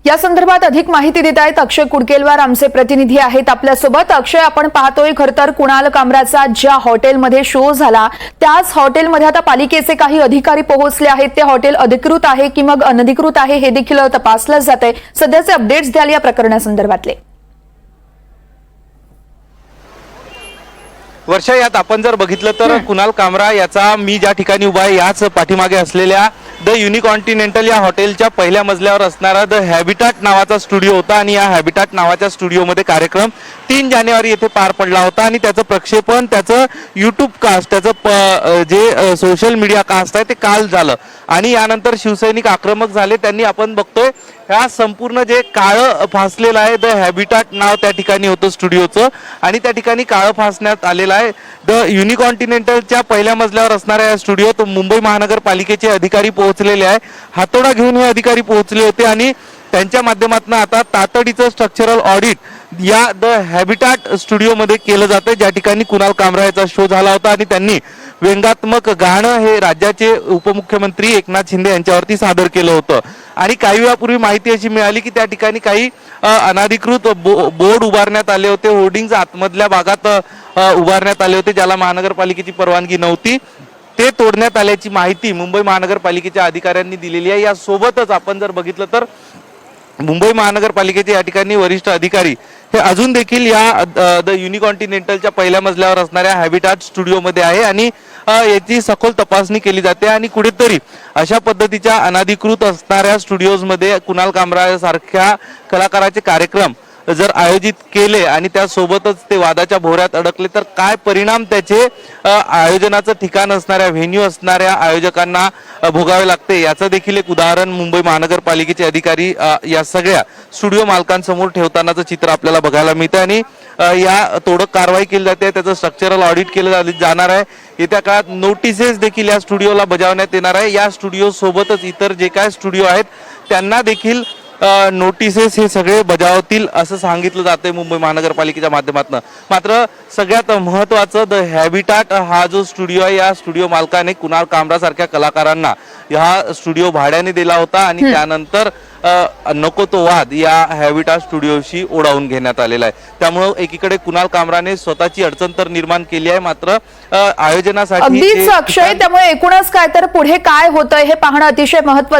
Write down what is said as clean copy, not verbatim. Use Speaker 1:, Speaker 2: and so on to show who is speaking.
Speaker 1: या संदर्भात अधिक माहिती देत आहेत अक्षय कुडकेलवार आमचे प्रतिनिधी आहेत आपल्यासोबत। अक्षय, आपण पाहतोय खरं तर कुणाल कामराचा ज्या हॉटेलमध्ये शो झाला त्याच हॉटेलमध्ये आता पालिकेचे काही अधिकारी पोहोचले आहेत। ते हॉटेल अधिकृत आहे की मग अनधिकृत आहे हे देखील तपासलं जातंय। सध्याचे अपडेट्स द्याल या प्रकरणासंदर्भातले।
Speaker 2: वर्षा, यात आपण जर बघितलं तर कुणाल कामरा याचा मी ज्या ठिकाणी उभा आहे याच पाठीमागे असलेल्या द युनिकॉन्टिनेंटल या हॉटेलच्या पहिल्या मजल्यावर असणारा द हॅबिटाट नावाचा स्टुडिओ होता आणि या हॅबिटाट नावाच्या स्टुडिओमध्ये कार्यक्रम 3 जानेवारी येथे पार पडला होता आणि त्याचं प्रक्षेपण, त्याचं यूट्यूब कास्ट, त्याचं जे सोशल मीडिया कास्ट आहे ते काल झालं आणि यानंतर शिवसैनिक आक्रमक झाले। त्यांनी आपण बघतोय ह्या संपूर्ण जे काळं फासलेलं आहे द हॅबिटाट नाव त्या ठिकाणी होतं स्टुडिओचं आणि त्या ठिकाणी काळं फासण्यात आलेलं आहे। द युनिकॉन्टिनेंटलच्या पहिल्या मजल्यावर असणाऱ्या या स्टुडिओत मुंबई महानगरपालिकेचे अधिकारी पोहोचलेले आहे। हातोडा घेऊन हे अधिकारी पोहोचले होते आणि त्यांच्या माध्यमातून आता तातडीचं स्ट्रक्चरल ऑडिट या द हॅबिटाट स्टुडिओमध्ये केलं जातं, ज्या ठिकाणी कुणाल कामरा याचा शो झाला होता आणि त्यांनी व्यंगात्मक गाणं हे राज्याचे उपमुख्यमंत्री एकनाथ शिंदे यांच्यावरती सादर केलं होतं। आणि काही वेळापूर्वी माहिती अशी मिळाली की त्या ठिकाणी काही अनधिकृत बोर्ड उभारण्यात आले होते, होर्डिंग्स आतमधल्या भागात उभारण्यात आले होते ज्याला महानगरपालिकेची परवानगी नव्हती। ते तोडण्यात आल्याची माहिती मुंबई महानगरपालिकेच्या अधिकाऱ्यांनी दिलेली आहे। यासोबतच आपण जर बघितलं तर मुंबई महानगरपालिकेचे या ठिकाणी वरिष्ठ अधिकारी हे अजून देखील या द युनिकॉन्टिनेंटलच्या पहिल्या मजल्यावर असणाऱ्या हॅबिटाट स्टुडिओमध्ये आहे आणि याची सखोल तपासणी केली जाते आणि कुठेतरी अशा पद्धतीच्या अनधिकृत असणाऱ्या स्टुडिओजमध्ये कुणाल कामरा सारख्या कलाकाराचे कार्यक्रम जर आयोजित केले आणि त्यासोबतच ते वादाच्या भोवऱ्यात अडकले तर काय परिणाम त्याचे आयोजनाचं ठिकाण असणाऱ्या व्हेन्यू असणाऱ्या आयोजकांना भोगावे लागते याचं देखील एक उदाहरण मुंबई महानगरपालिकेचे अधिकारी या सगळ्या स्टुडिओ मालकांसमोर ठेवतानाचं चित्र आपल्याला बघायला मिळतं आणि या तोडक कारवाई केली जाते, त्याचं स्ट्रक्चरल ऑडिट केलं जाणार आहे। येत्या काळात नोटिसेस देखील या स्टुडिओला बजावण्यात येणार आहे। या स्टुडिओ सोबतच इतर जे काय स्टुडिओ आहेत त्यांना देखील नोटिसेस हे सगळे बजावतील असं सांगितलं जातंय मुंबई महानगरपालिकेच्या माध्यमातून। मात्र सगळ्यात महत्त्वाचं द हॅबिटाट हा जो स्टुडिओ आहे या स्टुडिओ मालकाने कुणाल कामरा सारख्या कलाकारांना हा स्टुडिओ भाड्याने दिला होता आणि त्यानंतर नको तो वाद या हॅबिटाट स्टुडिओशी ओढावून घेण्यात आलेला आहे। त्यामुळे एकीकडे कुणाल कामराने स्वतःची अडचण तर निर्माण केली आहे, मात्र आयोजनासाठी
Speaker 1: अगदीच अक्षय, त्यामुळे एकूणच काय तर पुढे काय होतंय हे पाहणं अतिशय महत्त्वाचं